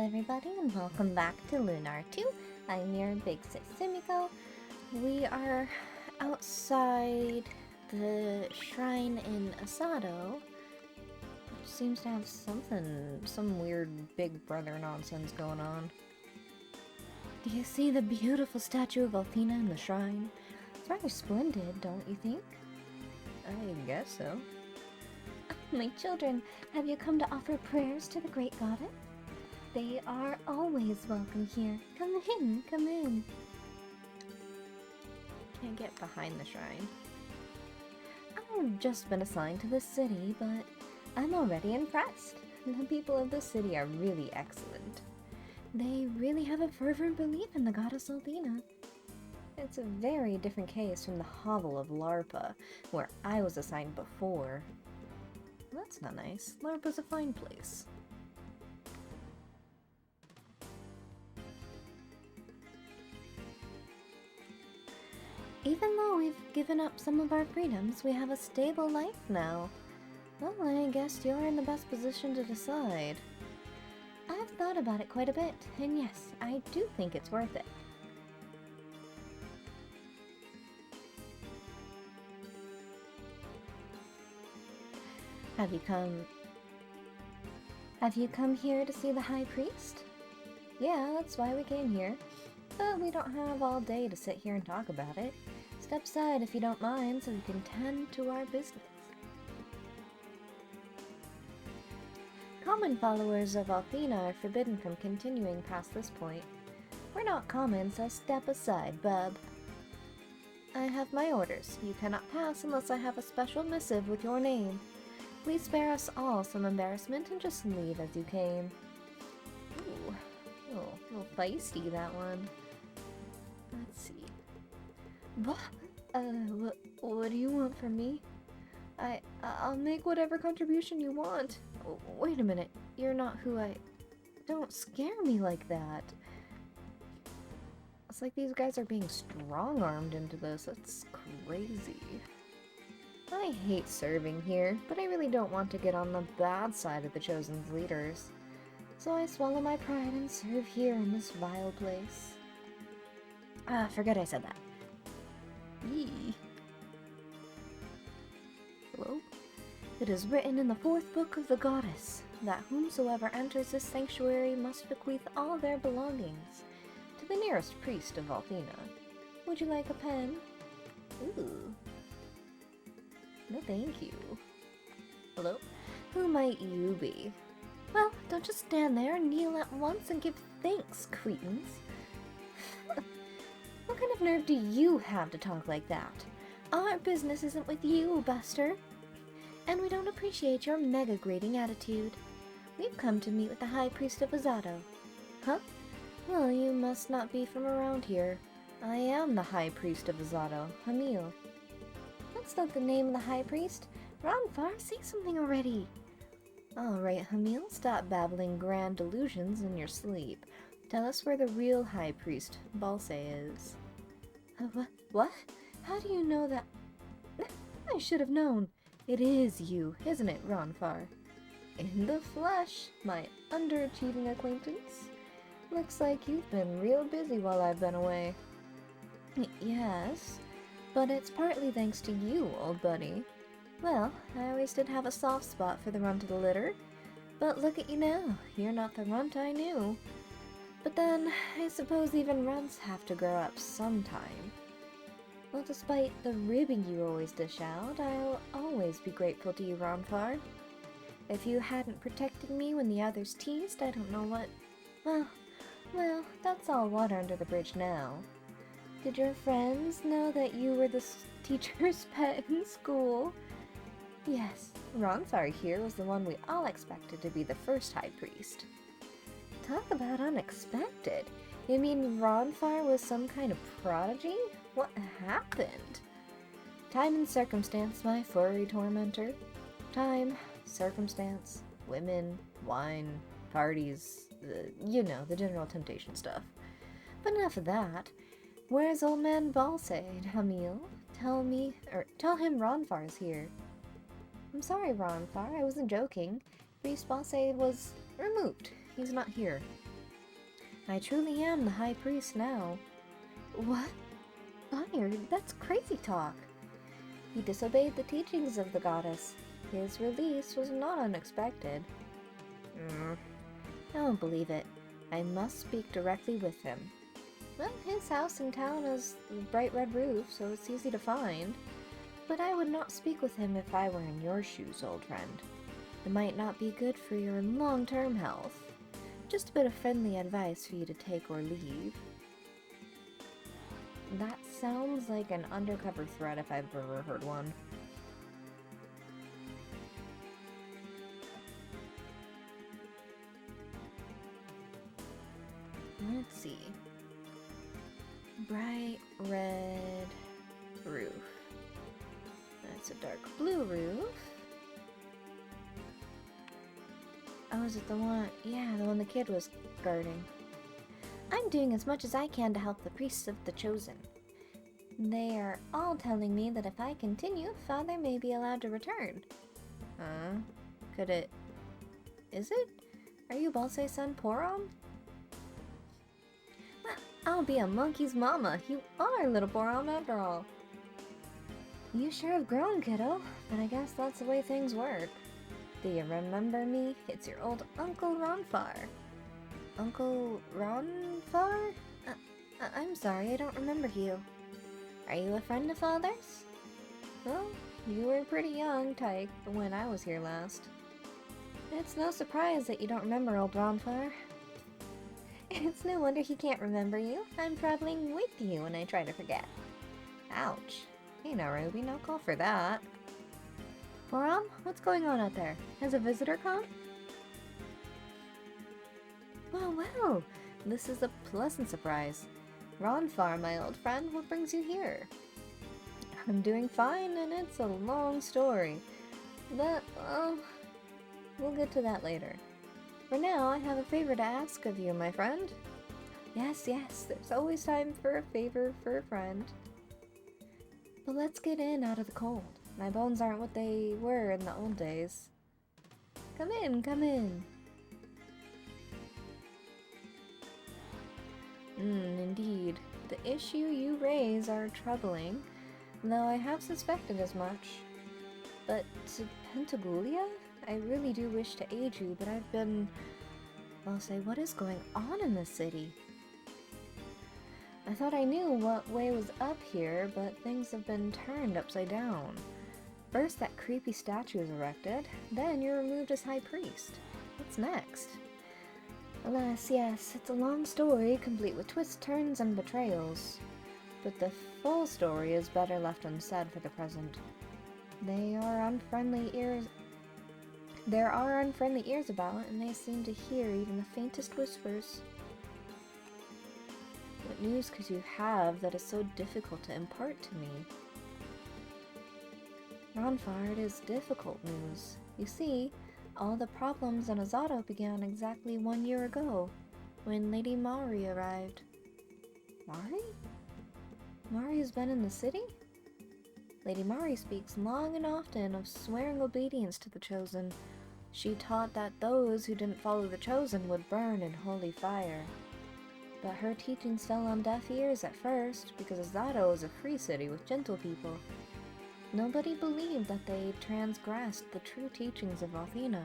everybody, and welcome back to Lunar 2. I'm your big sis Sumiko. We are outside the shrine in Asado, which seems to have some weird big brother nonsense going on. Do you see the beautiful statue of Athena in the shrine? It's rather splendid, don't you think? I guess so. My children, have you come to offer prayers to the great goddess? They are always welcome here. Come in, come in. Can't get behind the shrine. I've just been assigned to this city, but I'm already impressed. The people of this city are really excellent. They really have a fervent belief in the goddess Athena. It's a very different case from the hovel of Larpa, where I was assigned before. That's not nice. Larpa's a fine place. Even though we've given up some of our freedoms, we have a stable life now. Well, I guess you're in the best position to decide. I've thought about it quite a bit, and yes, I do think it's worth it. Have you come here to see the High Priest? Yeah, that's why we came here. But we don't have all day to sit here and talk about it. Step aside if you don't mind, so we can tend to our business. Common followers of Athena are forbidden from continuing past this point. We're not common, so step aside, bub. I have my orders. You cannot pass unless I have a special missive with your name. Please spare us all some embarrassment and just leave as you came. Ooh, a little feisty, that one. Let's see. What do you want from me? I'll make whatever contribution you want. Oh, wait a minute, you're not who I... Don't scare me like that. It's like these guys are being strong-armed into this. That's crazy. I hate serving here, but I really don't want to get on the bad side of the Chosen's leaders. So I swallow my pride and serve here in this vile place. Ah, forget I said that. Yee. Hello? It is written in the 4th book of the goddess that whomsoever enters this sanctuary must bequeath all their belongings to the nearest priest of Athena. Would you like a pen? Ooh. No, thank you. Hello? Who might you be? Well, don't just stand there and kneel at once and give thanks, cretins. What kind of nerve do you have to talk like that? Our business isn't with you, Buster. And we don't appreciate your mega-grading attitude. We've come to meet with the High Priest of Azado. Huh? Well, you must not be from around here. I am the High Priest of Azado, Hamil. That's not the name of the High Priest. Ronfar, say something already. Alright, Hamil, stop babbling grand delusions in your sleep. Tell us where the real High Priest, BAAA, is. What? How do you know that? I should have known. It is you, isn't it, Ronfar? In the flesh, my underachieving acquaintance. Looks like you've been real busy while I've been away. Yes, but it's partly thanks to you, old buddy. Well, I always did have a soft spot for the runt of the litter. But look at you now, you're not the runt I knew. But then, I suppose even runts have to grow up sometime. Well, despite the ribbing you always dish out, I'll always be grateful to you, Ronfar. If you hadn't protected me when the others teased, I don't know what... Well, that's all water under the bridge now. Did your friends know that you were the teacher's pet in school? Yes, Ronfar here was the one we all expected to be the first High Priest. Talk about unexpected. You mean Ronfar was some kind of prodigy? What happened? Time and circumstance, my furry tormentor. Time, circumstance, women, wine, parties, you know, the general temptation stuff. But enough of that. Where's old man BAAA, Hamil? Tell him Ronfar's here. I'm sorry, Ronfar, I wasn't joking. Priest BAAA was removed. He's not here. I truly am the High Priest now. What? Fired? That's crazy talk. He disobeyed the teachings of the goddess. His release was not unexpected. I don't believe it. I must speak directly with him. Well, his house in town has a bright red roof, so it's easy to find. But I would not speak with him if I were in your shoes, old friend. It might not be good for your long-term health. Just a bit of friendly advice for you to take or leave. That sounds like an undercover threat if I've ever heard one. Let's see. Bright red roof. That's a dark blue roof. Oh, is it the one? Yeah, the one the kid was guarding. I'm doing as much as I can to help the priests of the Chosen. They are all telling me that if I continue, Father may be allowed to return. Huh? Could it... Is it? Are you Balse's son, Porom? Well, I'll be a monkey's mama. You are little Porom after all. You sure have grown, kiddo, but I guess that's the way things work. Do you remember me? It's your old Uncle Ronfar. Uncle Ronfar? I'm sorry, I don't remember you. Are you a friend of Father's? Well, you were pretty young, Tyke, when I was here last. It's no surprise that you don't remember old Ronfar. It's no wonder he can't remember you. I'm traveling with you when I try to forget. Ouch. Hey now, Ruby, no call for that. Porom, what's going on out there? Has a visitor come? Well, this is a pleasant surprise. Ronfar, my old friend, what brings you here? I'm doing fine, and it's a long story. But, we'll get to that later. For now, I have a favor to ask of you, my friend. Yes, there's always time for a favor for a friend. But let's get in out of the cold. My bones aren't what they were in the old days. Come in. Indeed. The issue you raise are troubling, though I have suspected as much. But to Pentagulia? I really do wish to aid you, but I've been... Well, say, what is going on in this city? I thought I knew what way was up here, but things have been turned upside down. First, that creepy statue is erected, then you're removed as High Priest. What's next? Alas, yes, it's a long story, complete with twists, turns, and betrayals. But the full story is better left unsaid for the present. There are unfriendly ears about, and they seem to hear even the faintest whispers. What news could you have that is so difficult to impart to me? Ronfar, it is difficult news. You see, all the problems in Azato began exactly 1 year ago, when Lady Mari arrived. Mari? Mari has been in the city? Lady Mari speaks long and often of swearing obedience to the Chosen. She taught that those who didn't follow the Chosen would burn in holy fire. But her teachings fell on deaf ears at first, because Azato is a free city with gentle people. Nobody believed that they transgressed the true teachings of Althena.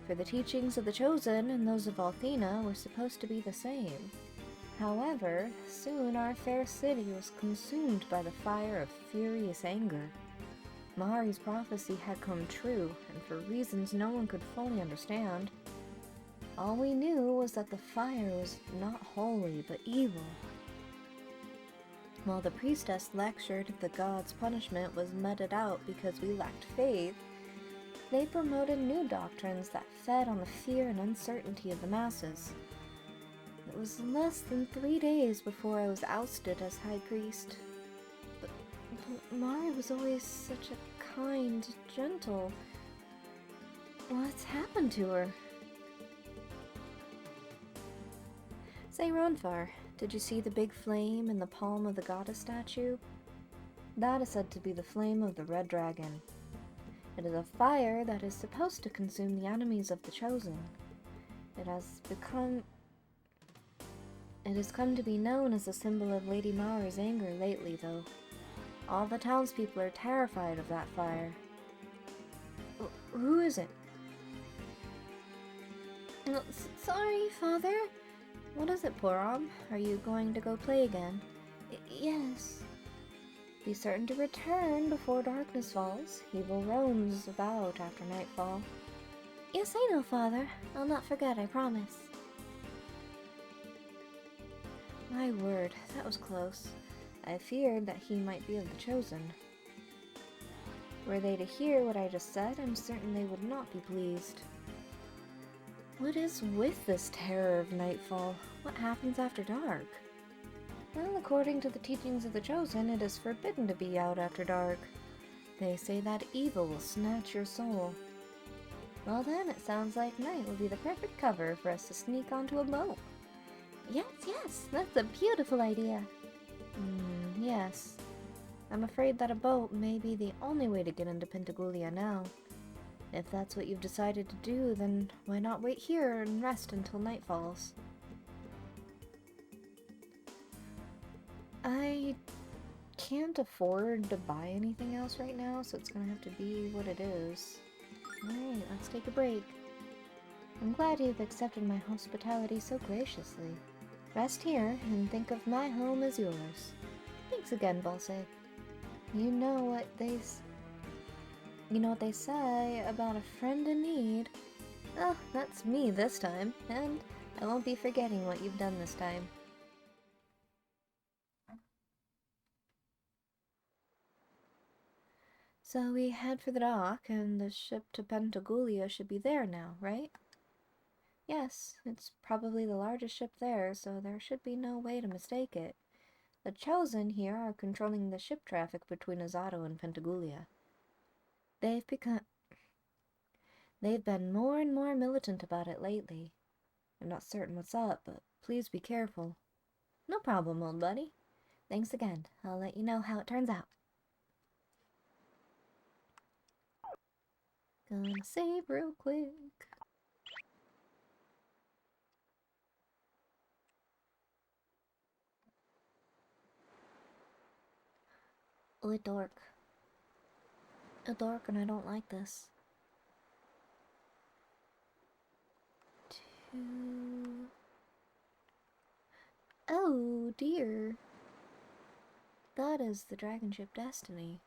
For the teachings of the Chosen and those of Althena were supposed to be the same. However, soon our fair city was consumed by the fire of furious anger. Mari's prophecy had come true, and for reasons no one could fully understand. All we knew was that the fire was not holy, but evil. While the priestess lectured the gods' punishment was meted out because we lacked faith, they promoted new doctrines that fed on the fear and uncertainty of the masses. It was less than 3 days before I was ousted as High Priest. But Mari was always such a kind, gentle... What's happened to her? Say, Ronfar, did you see the big flame in the palm of the goddess statue? That is said to be the flame of the Red Dragon. It is a fire that is supposed to consume the enemies of the Chosen. It has become... It has come to be known as a symbol of Lady Maurer's anger lately, though. All the townspeople are terrified of that fire. Who is it? Sorry, Father. What is it, Porom? Are you going to go play again? Yes. Be certain to return before darkness falls. Evil roams about after nightfall. Yes, I know, Father. I'll not forget, I promise. My word, that was close. I feared that he might be of the Chosen. Were they to hear what I just said, I'm certain they would not be pleased. What is with this terror of nightfall? What happens after dark? Well, according to the teachings of the Chosen, it is forbidden to be out after dark. They say that evil will snatch your soul. Well then, it sounds like night will be the perfect cover for us to sneak onto a boat. Yes, that's a beautiful idea. Yes. I'm afraid that a boat may be the only way to get into Pentagoulia now. If that's what you've decided to do, then why not wait here and rest until night falls? I can't afford to buy anything else right now, so it's gonna have to be what it is. Alright, let's take a break. I'm glad you've accepted my hospitality so graciously. Rest here and think of my home as yours. Thanks again, Balse. You know what they say about a friend in need. Oh, that's me this time, and I won't be forgetting what you've done this time. So we head for the dock, and the ship to Pentagoulia should be there now, right? Yes, it's probably the largest ship there, so there should be no way to mistake it. The Chosen here are controlling the ship traffic between Azato and Pentagoulia. They've been more and more militant about it lately. I'm not certain what's up, but please be careful. No problem, old buddy. Thanks again. I'll let you know how it turns out. Gonna save real quick. Oh, a dork. A dork, and I don't like this. Oh dear. That is the dragon ship Destiny.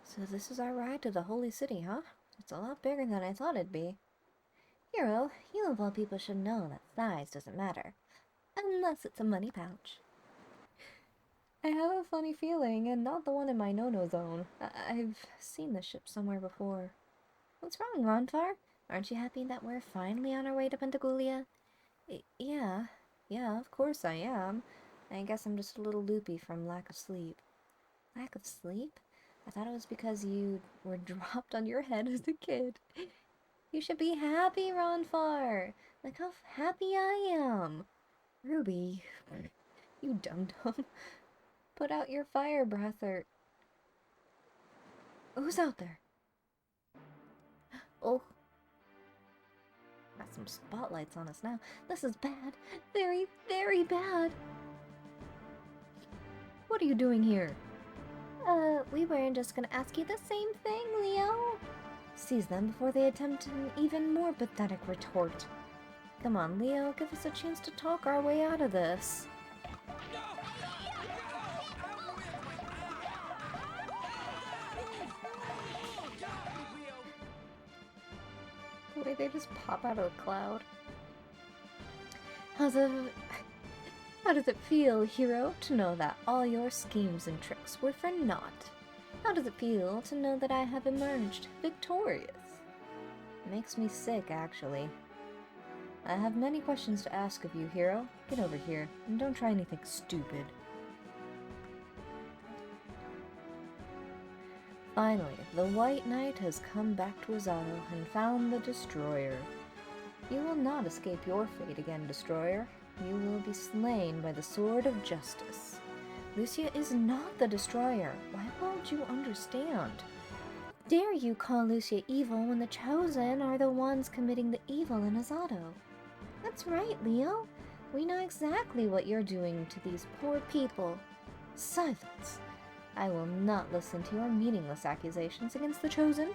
So this is our ride to the Holy City, huh? It's a lot bigger than I thought it'd be. Hero, you of all people should know that size doesn't matter. Unless it's a money pouch. I have a funny feeling, and not the one in my no-no zone. I've seen this ship somewhere before. What's wrong, Ronfar? Aren't you happy that we're finally on our way to Pentagoulia? Yeah, of course I am. I guess I'm just a little loopy from lack of sleep. Lack of sleep? I thought it was because you were dropped on your head as a kid. You should be happy, Ronfar! Look how happy I am! Ruby, you dum-dum. Put out your fire breath or... Who's out there? Oh. Got some spotlights on us now. This is bad. Very, very bad. What are you doing here? We were just gonna ask you the same thing, Leo. Seize them before they attempt an even more pathetic retort. Come on, Leo, give us a chance to talk our way out of this. The way they just pop out of the cloud. How does it feel, hero, to know that all your schemes and tricks were for naught? How does it feel to know that I have emerged victorious? It makes me sick, actually. I have many questions to ask of you, hero. Get over here, and don't try anything stupid. Finally, the White Knight has come back to Azato and found the Destroyer. You will not escape your fate again, Destroyer. You will be slain by the sword of justice. Lucia is not the Destroyer. Why won't you understand? dare you call Lucia evil when the Chosen are the ones committing the evil in Azato? That's right, Leo. We know exactly what you're doing to these poor people. Silence! I will not listen to your meaningless accusations against the Chosen.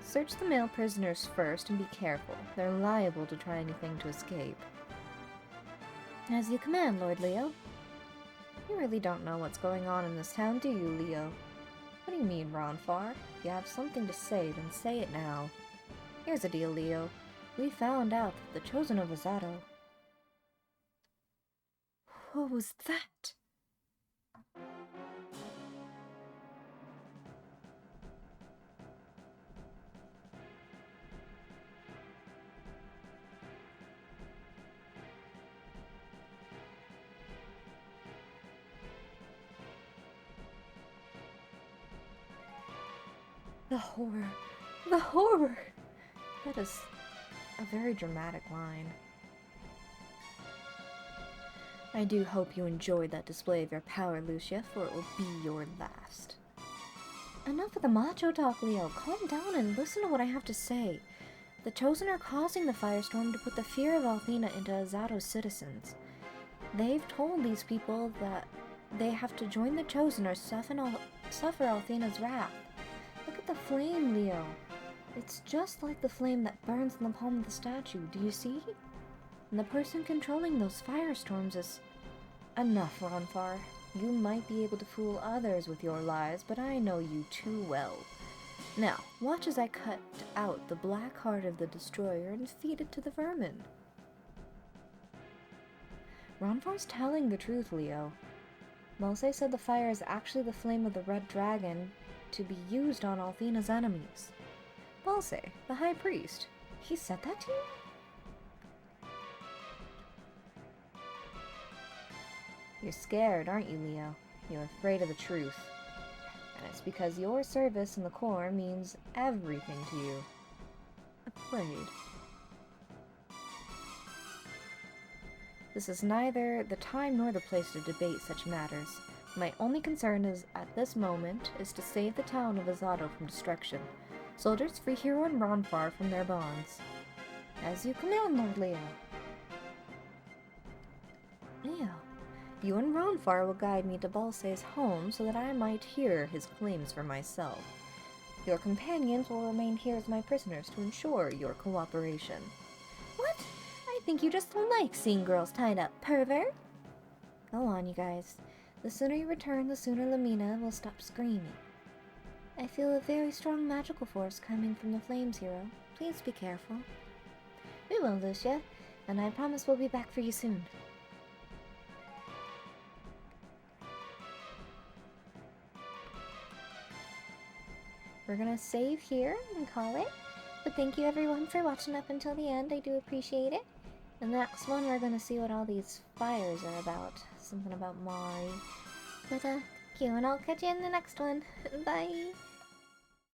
Search the male prisoners first and be careful. They're liable to try anything to escape. As you command, Lord Leo. You really don't know what's going on in this town, do you, Leo? What do you mean, Ronfar? If you have something to say, then say it now. Here's the deal, Leo. We found out that the Chosen of Azato... What was that? The horror. The horror! That is a very dramatic line. I do hope you enjoyed that display of your power, Lucia, for it will be your last. Enough of the macho talk, Leo. Calm down and listen to what I have to say. The Chosen are causing the firestorm to put the fear of Althena into Azato's citizens. They've told these people that they have to join the Chosen or suffer Althena's wrath. Look at the flame, Leo. It's just like the flame that burns in the palm of the statue, do you see? And the person controlling those firestorms is... Enough, Ronfar. You might be able to fool others with your lies, but I know you too well. Now, watch as I cut out the black heart of the destroyer and feed it to the vermin. Ronfar's telling the truth, Leo. Mose said the fire is actually the flame of the red dragon to be used on Althena's enemies. Balse, the high priest, he said that to you? You're scared, aren't you, Leo? You're afraid of the truth. And it's because your service in the Corps means everything to you. Afraid. This is neither the time nor the place to debate such matters. My only concern is, at this moment, is to save the town of Azato from destruction. Soldiers free Hero and Ronfar from their bonds. As you command, Lord Leo. Leo. You and Ronfar will guide me to Balse's home so that I might hear his claims for myself. Your companions will remain here as my prisoners to ensure your cooperation. What? I think you just like seeing girls tied up, pervert! Go on, you guys. The sooner you return, the sooner Lamina will stop screaming. I feel a very strong magical force coming from the flames, Hero. Please be careful. We will, Lucia, and I promise we'll be back for you soon. We're gonna save here and call it. But thank you everyone for watching up until the end. I do appreciate it. In the next one, we're gonna see what all these fires are about. Something about Mari. But thank you, and I'll catch you in the next one. Bye!